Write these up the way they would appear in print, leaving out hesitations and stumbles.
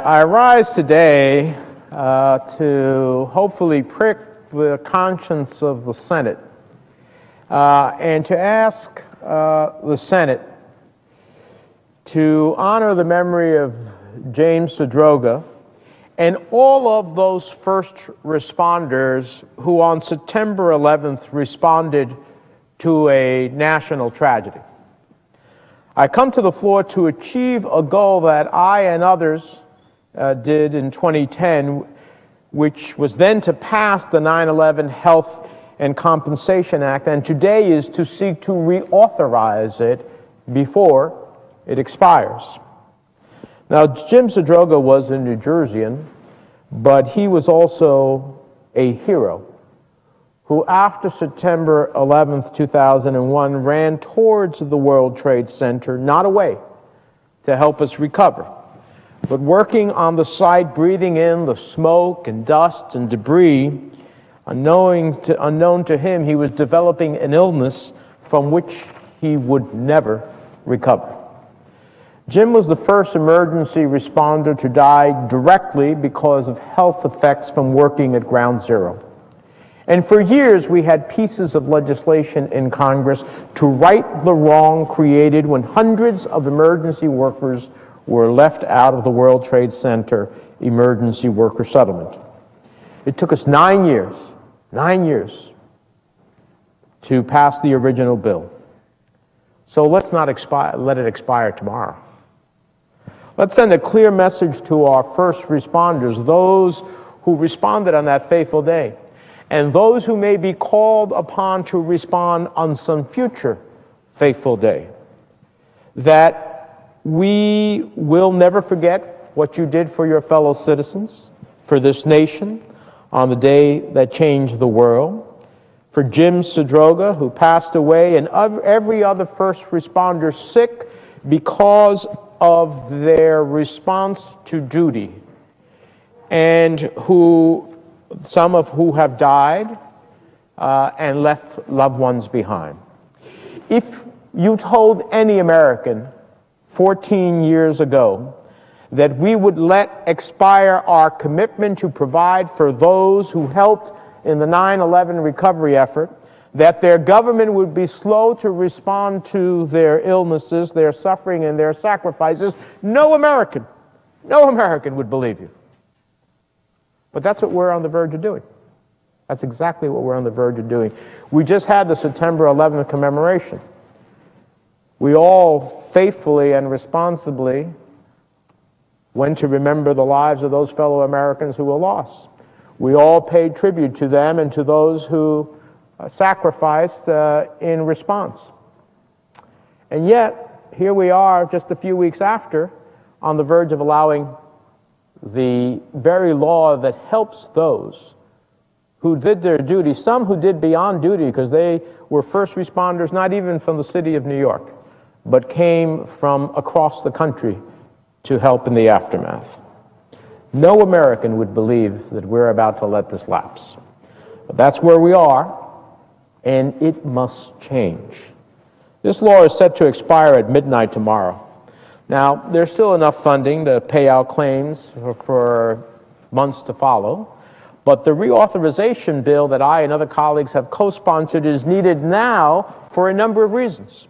I rise today to hopefully prick the conscience of the Senate and to ask the Senate to honor the memory of James Zadroga and all of those first responders who on September 11th responded to a national tragedy. I come to the floor to achieve a goal that I and others did in 2010, which was then to pass the 9/11 Health and Compensation Act, and today is to seek to reauthorize it before it expires. Now, Jim Zadroga was a New Jerseyan, but he was also a hero who, after September 11th, 2001, ran towards the World Trade Center, not away, to help us recover, but working on the site, breathing in the smoke and dust and debris. Unknown to him, he was developing an illness from which he would never recover. Jim was the first emergency responder to die directly because of health effects from working at Ground Zero. And for years, we had pieces of legislation in Congress to right the wrong created when hundreds of emergency workers were left out of the World Trade Center emergency worker settlement. It took us 9 years to pass the original bill. So let's not let it expire tomorrow. Let's send a clear message to our first responders, those who responded on that fateful day, and those who may be called upon to respond on some future fateful day, that we will never forget what you did for your fellow citizens, for this nation, on the day that changed the world, for Jim Zadroga, who passed away, and every other first responder sick because of their response to duty, and some of who have died and left loved ones behind. If you told any American 14 years ago that we would let expire our commitment to provide for those who helped in the 9/11 recovery effort, that their government would be slow to respond to their illnesses, their suffering, and their sacrifices, no American would believe you. But that's what we're on the verge of doing. That's exactly what we're on the verge of doing. We just had the September 11th commemoration. We all faithfully and responsibly went to remember the lives of those fellow Americans who were lost. We all paid tribute to them and to those who sacrificed in response. And yet, here we are just a few weeks after, on the verge of allowing the very law that helps those who did their duty, some who did beyond duty because they were first responders not even from the city of New York, but came from across the country to help in the aftermath. No American would believe that we're about to let this lapse. But that's where we are, and it must change. This law is set to expire at midnight tomorrow. Now, there's still enough funding to pay out claims for months to follow, but the reauthorization bill that I and other colleagues have co-sponsored is needed now for a number of reasons.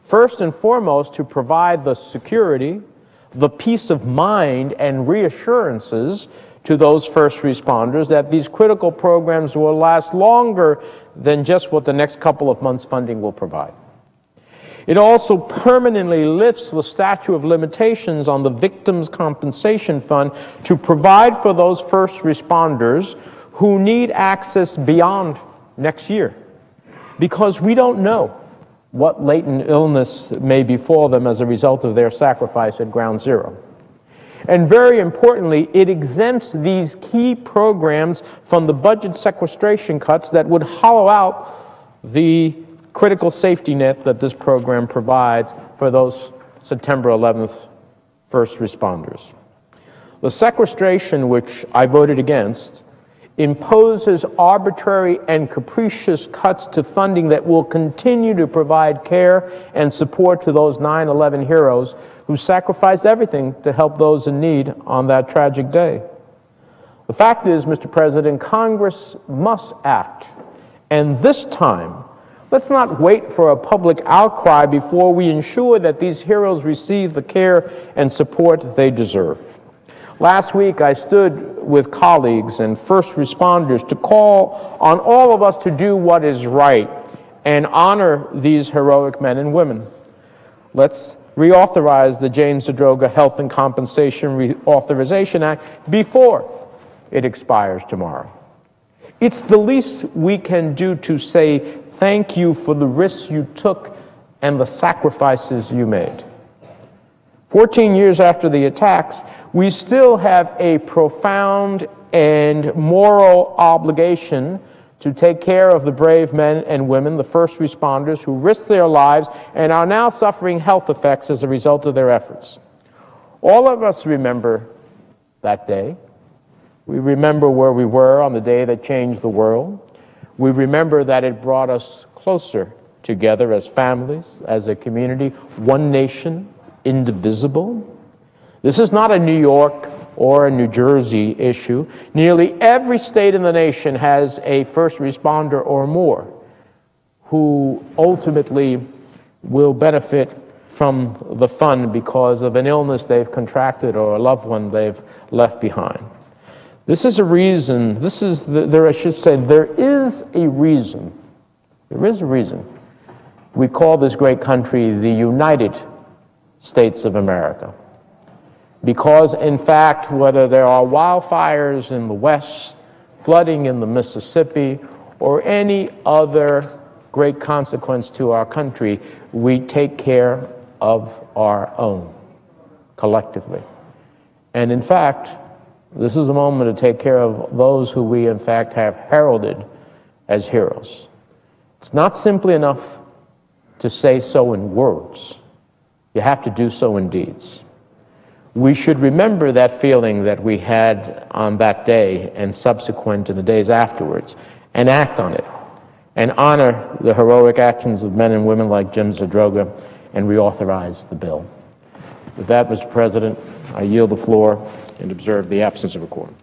First and foremost, to provide the security, the peace of mind, and reassurances to those first responders that these critical programs will last longer than just what the next couple of months' funding will provide. It also permanently lifts the statute of limitations on the Victims' Compensation Fund to provide for those first responders who need access beyond next year, because we don't know what latent illness may befall them as a result of their sacrifice at Ground Zero. And very importantly, it exempts these key programs from the budget sequestration cuts that would hollow out the critical safety net that this program provides for those September 11th first responders. The sequestration, which I voted against, imposes arbitrary and capricious cuts to funding that will continue to provide care and support to those 9/11 heroes who sacrificed everything to help those in need on that tragic day. The fact is, Mr. President, Congress must act. And this time, let's not wait for a public outcry before we ensure that these heroes receive the care and support they deserve. Last week, I stood with colleagues and first responders to call on all of us to do what is right and honor these heroic men and women. Let's reauthorize the James Zadroga Health and Compensation Reauthorization Act before it expires tomorrow. It's the least we can do to say thank you for the risks you took and the sacrifices you made. 14 years after the attacks, we still have a profound and moral obligation to take care of the brave men and women, the first responders who risked their lives and are now suffering health effects as a result of their efforts. All of us remember that day. We remember where we were on the day that changed the world. We remember that it brought us closer together as families, as a community, one nation, indivisible. This is not a New York or a New Jersey issue. Nearly every state in the nation has a first responder or more who ultimately will benefit from the fund because of an illness they've contracted or a loved one they've left behind. This is a reason, there is a reason we call this great country the United States of America. Because, in fact, whether there are wildfires in the West, flooding in the Mississippi, or any other great consequence to our country, we take care of our own collectively. And in fact, this is a moment to take care of those who we, in fact, have heralded as heroes. It's not simply enough to say so in words. You have to do so in deeds. We should remember that feeling that we had on that day and subsequent to the days afterwards and act on it and honor the heroic actions of men and women like Jim Zadroga and reauthorize the bill. With that, Mr. President, I yield the floor and observe the absence of a quorum.